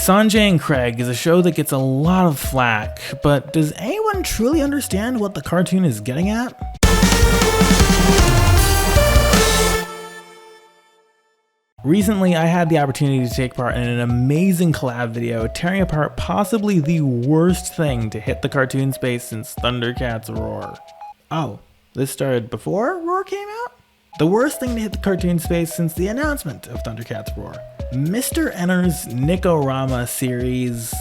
Sanjay and Craig is a show that gets a lot of flack, but does anyone truly understand what the cartoon is getting at? Recently, I had the opportunity to take part in an amazing collab video tearing apart possibly the worst thing to hit the cartoon space since Thundercats Roar. Oh, this started before Roar came out? The worst thing to hit the cartoon space since the announcement of Thundercats Roar. Mr. Enter's Nick-O-Rama series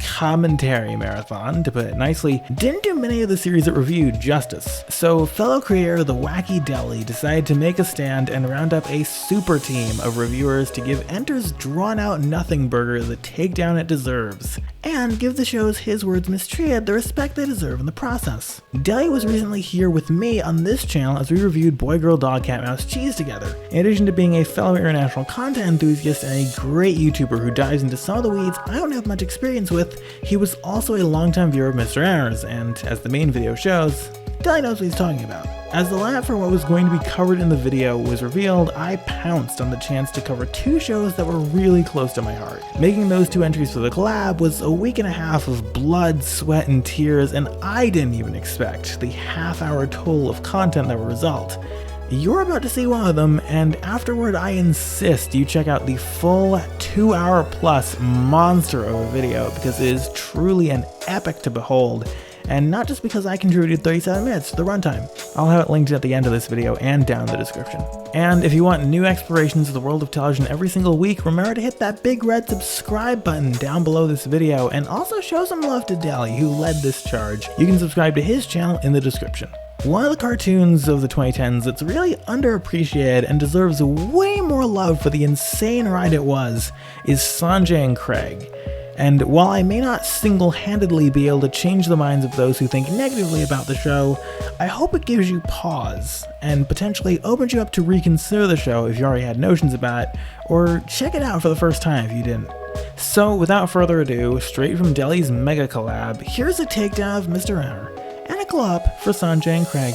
commentary marathon, to put it nicely, didn't do many of the series it reviewed justice. So fellow creator the Wacky Deli decided to make a stand and round up a super team of reviewers to give Enter's drawn-out nothing burger the takedown it deserves, and give the shows His Words Mistreated the respect they deserve in the process. Deli was recently here with me on this channel as we reviewed Boy Girl Dog Cat Mouse Cheese together. In addition to being a fellow international content enthusiast and a great YouTuber who dives into some of the weeds I don't have much experience with, he was also a longtime viewer of Mr. Enter's, and as the main video shows, Deli knows what he's talking about. As the lineup for what was going to be covered in the video was revealed, I pounced on the chance to cover two shows that were really close to my heart. Making those two entries for the collab was a week and a half of blood, sweat, and tears, and I didn't even expect the half-hour total of content that would result. You're about to see one of them, and afterward I insist you check out the full 2-hour plus monster of a video because it is truly an epic to behold, and not just because I contributed 37 minutes to the runtime. I'll have it linked at the end of this video and down in the description. And if you want new explorations of the world of television every single week, remember to hit that big red subscribe button down below this video, and also show some love to Deli, who led this charge. You can subscribe to his channel in the description. One of the cartoons of the 2010s that's really underappreciated and deserves way more love for the insane ride it was is Sanjay and Craig. And while I may not single-handedly be able to change the minds of those who think negatively about the show, I hope it gives you pause and potentially opens you up to reconsider the show if you already had notions about it, or check it out for the first time if you didn't. So without further ado, straight from Deli's mega collab, here's a takedown of Mr. Enter and a glow up for Sanjay and Craig.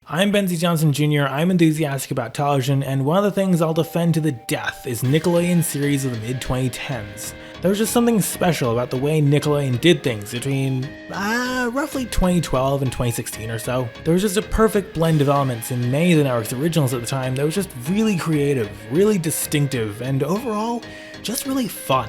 I'm Benzie Johnson Jr., I'm enthusiastic about television, and one of the things I'll defend to the death is Nickelodeon series of the mid-2010s. There was just something special about the way Nickelodeon did things between roughly 2012 and 2016 or so. There was just a perfect blend of elements in many of the network's originals at the time that was just really creative, really distinctive, and overall, just really fun.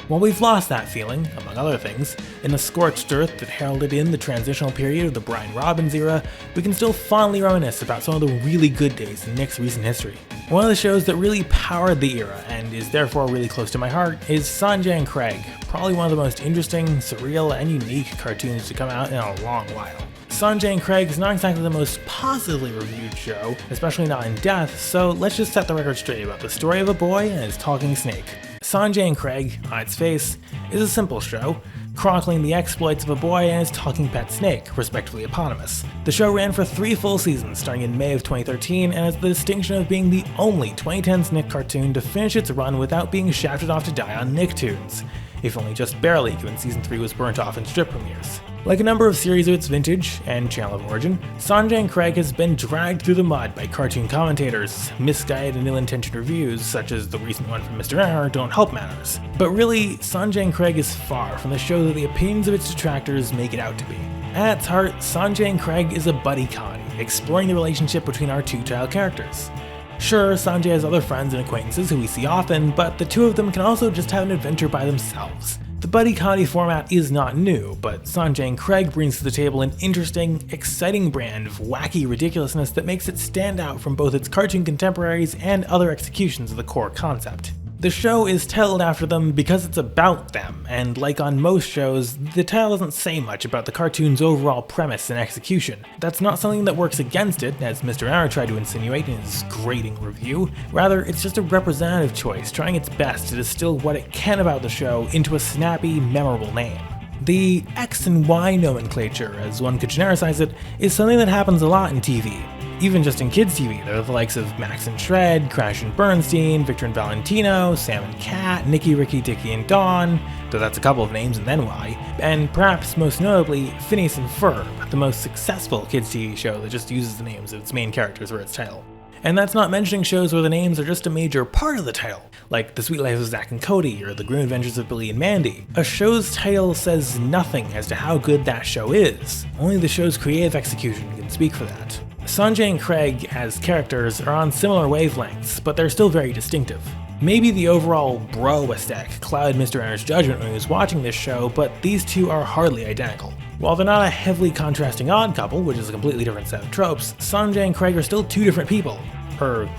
Well, we've lost that feeling, among other things. In the scorched earth that heralded in the transitional period of the Brian Robbins era, we can still fondly reminisce about some of the really good days in Nick's recent history. One of the shows that really powered the era, and is therefore really close to my heart, is Sanjay and Craig, probably one of the most interesting, surreal, and unique cartoons to come out in a long while. Sanjay and Craig is not exactly the most positively reviewed show, especially not in depth, so let's just set the record straight about the story of a boy and his talking snake. Sanjay and Craig, on its face, is a simple show, chronicling the exploits of a boy and his talking pet snake, respectively eponymous. The show ran for 3 full seasons, starting in May of 2013, and has the distinction of being the only 2010s Nick cartoon to finish its run without being shafted off to die on Nicktoons, if only just barely given season 3 was burnt off in strip premieres. Like a number of series of its vintage and channel of origin, Sanjay and Craig has been dragged through the mud by cartoon commentators, misguided and ill-intentioned reviews, such as the recent one from Mr. Enter, don't help matters. But really, Sanjay and Craig is far from the show that the opinions of its detractors make it out to be. At its heart, Sanjay and Craig is a buddy comedy, exploring the relationship between our two child characters. Sure, Sanjay has other friends and acquaintances who we see often, but the two of them can also just have an adventure by themselves. The buddy comedy format is not new, but Sanjay and Craig brings to the table an interesting, exciting brand of wacky ridiculousness that makes it stand out from both its cartoon contemporaries and other executions of the core concept. The show is titled after them because it's about them, and like on most shows, the title doesn't say much about the cartoon's overall premise and execution. That's not something that works against it, as Mr. Enter tried to insinuate in his grating review. Rather, it's just a representative choice, trying its best to distill what it can about the show into a snappy, memorable name. The X and Y nomenclature, as one could genericize it, is something that happens a lot in TV. Even just in kids TV, there are the likes of Max and Shred, Crash and Bernstein, Victor and Valentino, Sam and Cat, Nicky, Ricky, Dickie and Dawn, though that's a couple of names and then why, and perhaps most notably, Phineas and Ferb, the most successful kids TV show that just uses the names of its main characters for its title. And that's not mentioning shows where the names are just a major part of the title, like The Sweet Life of Zack and Cody or The Grim Adventures of Billy and Mandy. A show's title says nothing as to how good that show is. Only the show's creative execution can speak for that. Sanjay and Craig, as characters, are on similar wavelengths, but they're still very distinctive. Maybe the overall bro aesthetic clouded Mr. Enter's judgment when he was watching this show, but these two are hardly identical. While they're not a heavily contrasting odd couple, which is a completely different set of tropes, Sanjay and Craig are still two different people.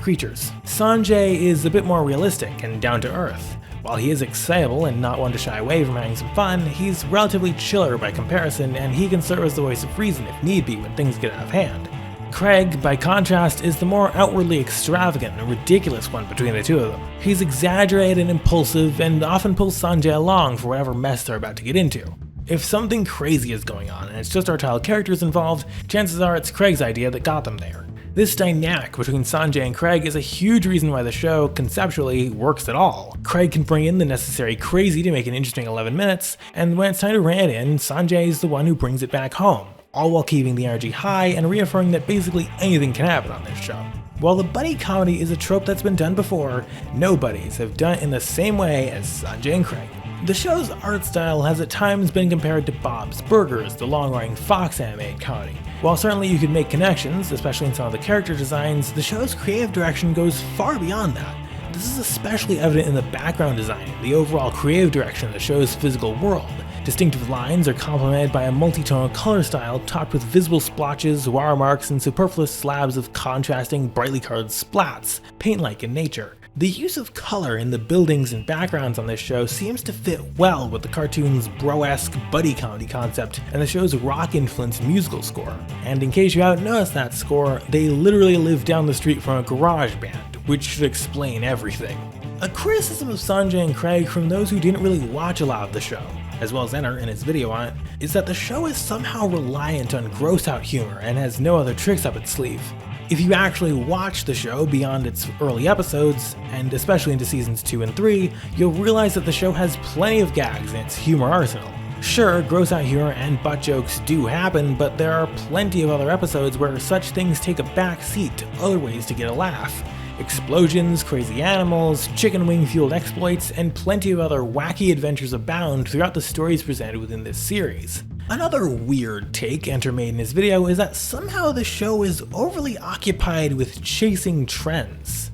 Creatures. Sanjay is a bit more realistic and down to earth. While he is excitable and not one to shy away from having some fun, he's relatively chiller by comparison, and he can serve as the voice of reason if need be when things get out of hand. Craig, by contrast, is the more outwardly extravagant and ridiculous one between the two of them. He's exaggerated and impulsive, and often pulls Sanjay along for whatever mess they're about to get into. If something crazy is going on and it's just our child characters involved, chances are it's Craig's idea that got them there. This dynamic between Sanjay and Craig is a huge reason why the show, conceptually, works at all. Craig can bring in the necessary crazy to make an interesting 11 minutes, and when it's time to rant in, Sanjay is the one who brings it back home, all while keeping the energy high and reaffirming that basically anything can happen on this show. While the buddy comedy is a trope that's been done before, no buddies have done it in the same way as Sanjay and Craig. The show's art style has at times been compared to Bob's Burgers, the long-running Fox animated comedy. While certainly you could make connections, especially in some of the character designs, the show's creative direction goes far beyond that. This is especially evident in the background design and the overall creative direction of the show's physical world. Distinctive lines are complemented by a multi-tonal color style topped with visible splotches, watermarks, and superfluous slabs of contrasting, brightly colored splats, paint-like in nature. The use of color in the buildings and backgrounds on this show seems to fit well with the cartoon's bro-esque buddy comedy concept and the show's rock-influenced musical score. And in case you haven't noticed that score, they literally live down the street from a garage band, which should explain everything. A criticism of Sanjay and Craig from those who didn't really watch a lot of the show, as well as Enter in his video on it, is that the show is somehow reliant on gross-out humor and has no other tricks up its sleeve. If you actually watch the show beyond its early episodes, and especially into seasons 2 and 3, you'll realize that the show has plenty of gags in its humor arsenal. Sure, gross-out humor and butt jokes do happen, but there are plenty of other episodes where such things take a back seat to other ways to get a laugh. Explosions, crazy animals, chicken wing-fueled exploits, and plenty of other wacky adventures abound throughout the stories presented within this series. Another weird take Enter made in his video is that somehow the show is overly occupied with chasing trends.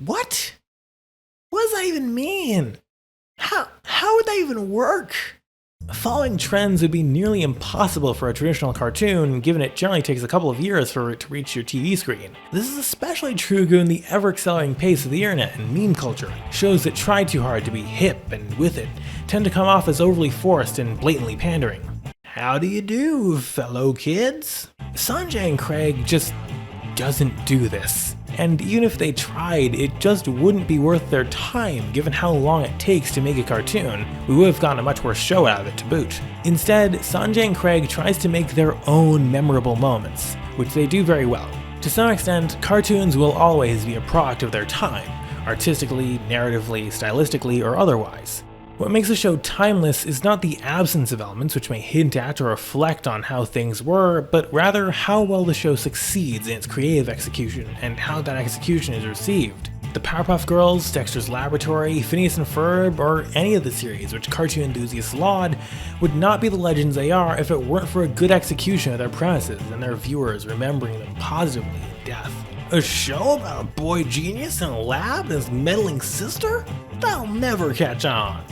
What? What does that even mean? How would that even work? Following trends would be nearly impossible for a traditional cartoon, given it generally takes a couple of years for it to reach your TV screen. This is especially true given the ever-accelerating pace of the internet and meme culture. Shows that try too hard to be hip and with it tend to come off as overly forced and blatantly pandering. How do you do, fellow kids? Sanjay and Craig just doesn't do this. And even if they tried, it just wouldn't be worth their time given how long it takes to make a cartoon. We would have gotten a much worse show out of it to boot. Instead, Sanjay and Craig tries to make their own memorable moments, which they do very well. To some extent, cartoons will always be a product of their time, artistically, narratively, stylistically, or otherwise. What makes a show timeless is not the absence of elements which may hint at or reflect on how things were, but rather how well the show succeeds in its creative execution and how that execution is received. The Powerpuff Girls, Dexter's Laboratory, Phineas and Ferb, or any of the series which cartoon enthusiasts laud would not be the legends they are if it weren't for a good execution of their premises and their viewers remembering them positively in death. A show about a boy genius in a lab and his meddling sister? That'll never catch on.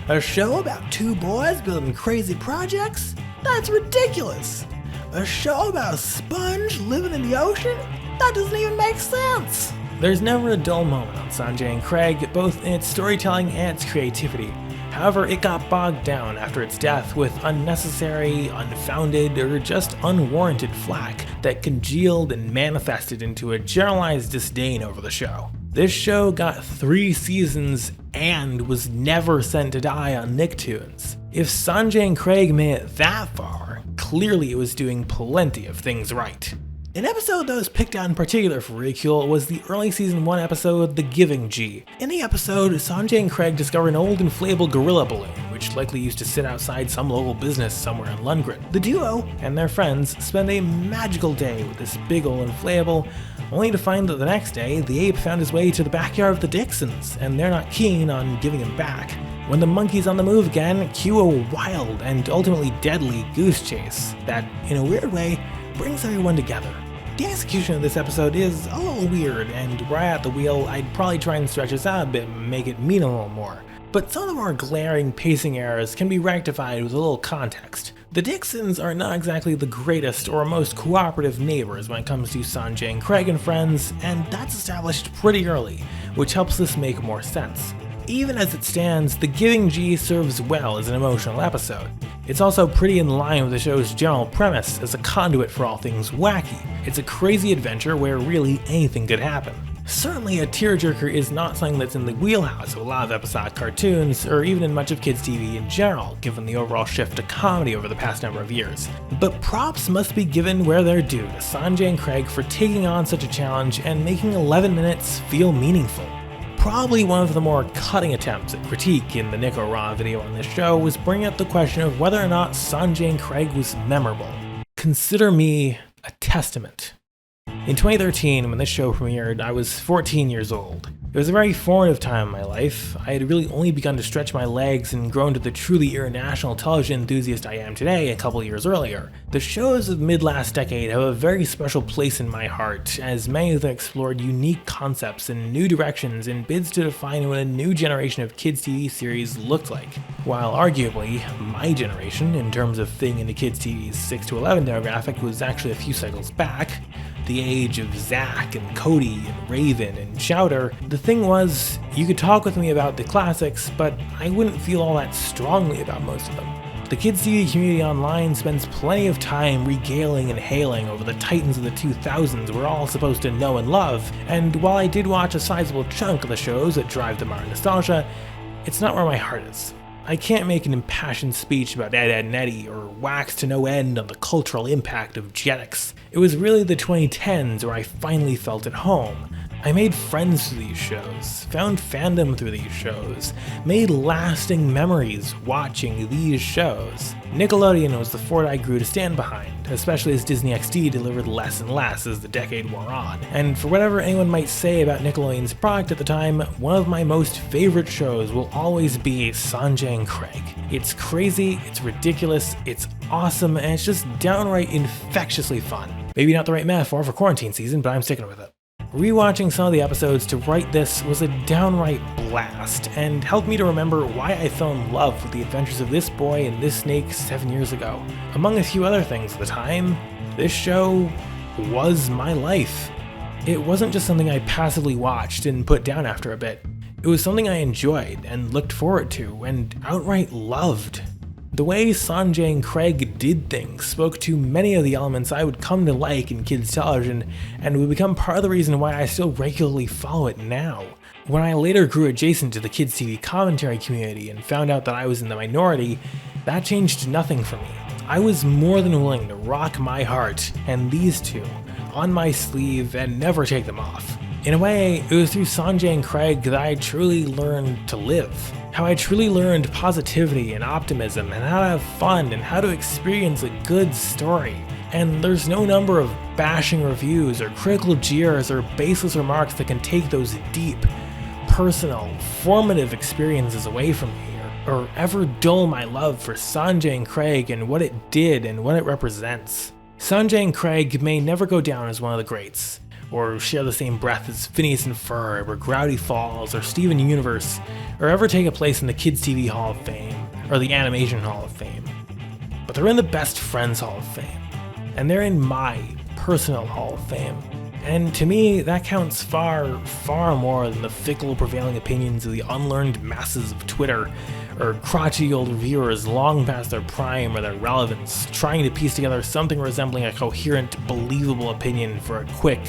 A show about two boys building crazy projects? That's ridiculous! A show about a sponge living in the ocean? That doesn't even make sense! There's never a dull moment on Sanjay and Craig, both in its storytelling and its creativity. However, it got bogged down after its death with unnecessary, unfounded, or just unwarranted flack that congealed and manifested into a generalized disdain over the show. This show got 3 seasons and was never sent to die on Nicktoons. If Sanjay and Craig made it that far, clearly it was doing plenty of things right. An episode that was picked out in particular for ridicule was the early season 1 episode, The Giving G. In the episode, Sanjay and Craig discover an old inflatable gorilla balloon, which likely used to sit outside some local business somewhere in Lundgren. The duo and their friends spend a magical day with this big ol' inflatable, only to find that the next day, the ape found his way to the backyard of the Dixons, and they're not keen on giving him back. When the monkey's on the move again, cue a wild and ultimately deadly goose chase that, in a weird way, brings everyone together. The execution of this episode is a little weird, and were I at the wheel, I'd probably try and stretch this out a bit and make it mean a little more. But some of the more glaring pacing errors can be rectified with a little context. The Dixons are not exactly the greatest or most cooperative neighbors when it comes to Sanjay and Craig and friends, and that's established pretty early, which helps this make more sense. Even as it stands, The Giving G serves well as an emotional episode. It's also pretty in line with the show's general premise as a conduit for all things wacky. It's a crazy adventure where really anything could happen. Certainly a tearjerker is not something that's in the wheelhouse of a lot of episodic cartoons, or even in much of kids' TV in general, given the overall shift to comedy over the past number of years. But props must be given where they're due to Sanjay and Craig for taking on such a challenge and making 11 minutes feel meaningful. Probably one of the more cutting attempts at critique in the Nick-O-Rama video on this show was bringing up the question of whether or not Sanjay and Craig was memorable. Consider me a testament. In 2013, when this show premiered, I was 14 years old. It was a very formative time in my life. I had really only begun to stretch my legs and grown to the truly international television enthusiast I am today a couple years earlier. The shows of mid-last decade have a very special place in my heart, as many of them explored unique concepts and new directions in bids to define what a new generation of kids' TV series looked like. While arguably, my generation, in terms of fitting into kids' TV's 6 to 11 demographic, was actually a few cycles back, the age of Zack and Cody and Raven and Chowder, the thing was, you could talk with me about the classics, but I wouldn't feel all that strongly about most of them. The kids TV community online spends plenty of time regaling and hailing over the titans of the 2000s we're all supposed to know and love, and while I did watch a sizable chunk of the shows that drive the our nostalgia, it's not where my heart is. I can't make an impassioned speech about Ed, Edd and Eddy or wax to no end on the cultural impact of Jetix. It was really the 2010s where I finally felt at home. I made friends through these shows, found fandom through these shows, made lasting memories watching these shows. Nickelodeon was the fort I grew to stand behind, especially as Disney XD delivered less and less as the decade wore on. And for whatever anyone might say about Nickelodeon's product at the time, one of my most favorite shows will always be Sanjay and Craig. It's crazy, it's ridiculous, it's awesome, and it's just downright infectiously fun. Maybe not the right metaphor for quarantine season, but I'm sticking with it. Rewatching some of the episodes to write this was a downright blast, and helped me to remember why I fell in love with the adventures of this boy and this snake 7 years ago. Among a few other things at the time, this show was my life. It wasn't just something I passively watched and put down after a bit. It was something I enjoyed and looked forward to and outright loved. The way Sanjay and Craig did things spoke to many of the elements I would come to like in kids television, and would become part of the reason why I still regularly follow it now. When I later grew adjacent to the kids TV commentary community and found out that I was in the minority, that changed nothing for me. I was more than willing to rock my heart and these two on my sleeve and never take them off. In a way, it was through Sanjay and Craig that I truly learned to live. How I truly learned positivity and optimism and how to have fun and how to experience a good story. And there's no number of bashing reviews or critical jeers or baseless remarks that can take those deep, personal, formative experiences away from me, or ever dull my love for Sanjay and Craig and what it did and what it represents. Sanjay and Craig may never go down as one of the greats, or share the same breath as Phineas and Ferb, or Gravity Falls, or Steven Universe, or ever take a place in the Kids TV Hall of Fame, or the Animation Hall of Fame. But they're in the Best Friends Hall of Fame, and they're in my personal Hall of Fame. And to me, that counts far, far more than the fickle prevailing opinions of the unlearned masses of Twitter, or crotchety old reviewers long past their prime or their relevance, trying to piece together something resembling a coherent, believable opinion for a quick,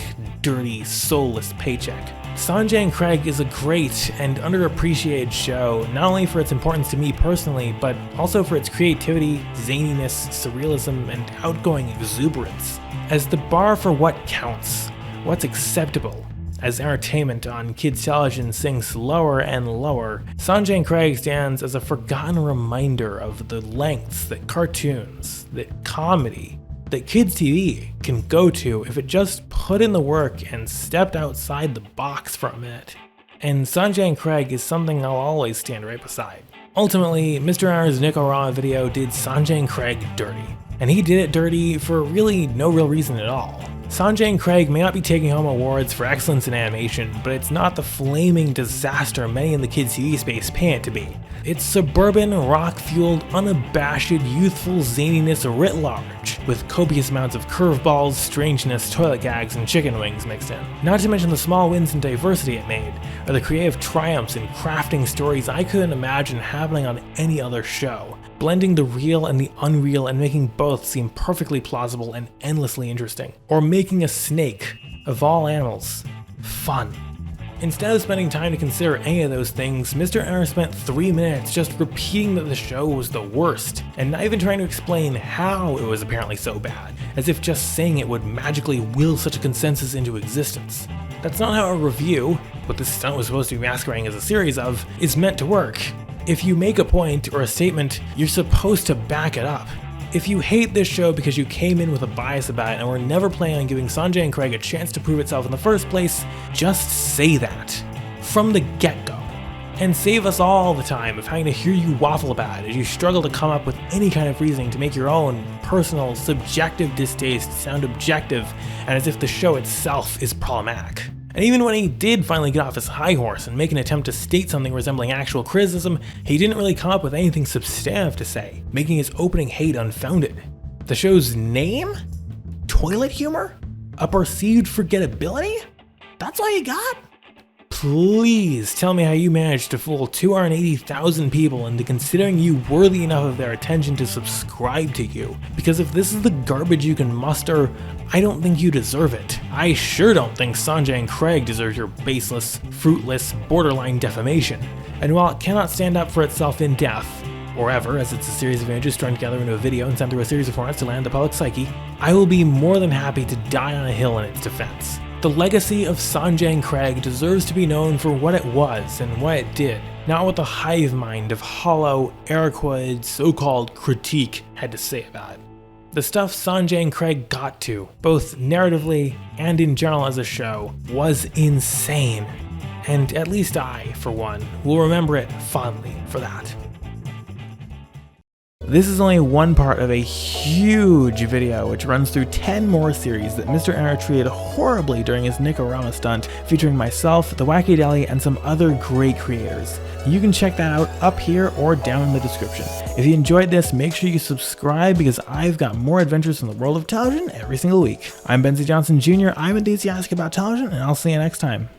dirty, soulless paycheck. Sanjay and Craig is a great and underappreciated show, not only for its importance to me personally, but also for its creativity, zaniness, surrealism, and outgoing exuberance. As the bar for what counts, what's acceptable, As entertainment on kids' television sinks lower and lower, Sanjay and Craig stands as a forgotten reminder of the lengths that cartoons, that comedy, that kids' TV can go to if it just put in the work and stepped outside the box for a minute. And Sanjay and Craig is something I'll always stand right beside. Ultimately, Mr. R's Nick-O-Rama video did Sanjay and Craig dirty. And he did it dirty for really no real reason at all. Sanjay and Craig may not be taking home awards for excellence in animation, but it's not the flaming disaster many in the kids' TV space pay it to be. It's suburban, rock-fueled, unabashed, youthful zaniness writ large, with copious amounts of curveballs, strangeness, toilet gags, and chicken wings mixed in. Not to mention the small wins in diversity it made, or the creative triumphs in crafting stories I couldn't imagine happening on any other show, blending the real and the unreal and making both seem perfectly plausible and endlessly interesting. Or making a snake, of all animals, fun. Instead of spending time to consider any of those things, Mr. R spent 3 minutes just repeating that the show was the worst, and not even trying to explain how it was apparently so bad, as if just saying it would magically will such a consensus into existence. That's not how a review, what this stunt was supposed to be masquerading as a series of, is meant to work. If you make a point or a statement, you're supposed to back it up. If you hate this show because you came in with a bias about it and were never planning on giving Sanjay and Craig a chance to prove itself in the first place, just say that from the get-go. And save us all the time of having to hear you waffle about it as you struggle to come up with any kind of reasoning to make your own personal, subjective distaste sound objective and as if the show itself is problematic. And even when he did finally get off his high horse and make an attempt to state something resembling actual criticism, he didn't really come up with anything substantive to say, making his opening hate unfounded. The show's name? Toilet humor? A perceived forgettability? That's all you got? Please tell me how you managed to fool 280,000 people into considering you worthy enough of their attention to subscribe to you. Because if this is the garbage you can muster, I don't think you deserve it. I sure don't think Sanjay and Craig deserve your baseless, fruitless, borderline defamation. And while it cannot stand up for itself in death, or ever, as it's a series of images strung together into a video and sent through a series of formats to land the public psyche, I will be more than happy to die on a hill in its defense. The legacy of Sanjay and Craig deserves to be known for what it was and what it did, not what the hive mind of hollow, air-quoted, so-called critique had to say about it. The stuff Sanjay and Craig got to, both narratively and in general as a show, was insane. And at least I, for one, will remember it fondly for that. This is only one part of a huge video which runs through 10 more series that Mr. R treated horribly during his Nick-O-Rama stunt, featuring myself, the Wacky Deli, and some other great creators. You can check that out up here or down in the description. If you enjoyed this, make sure you subscribe because I've got more adventures in the world of television every single week. I'm Benzie Johnson Jr., I'm enthusiastic about television, and I'll see you next time.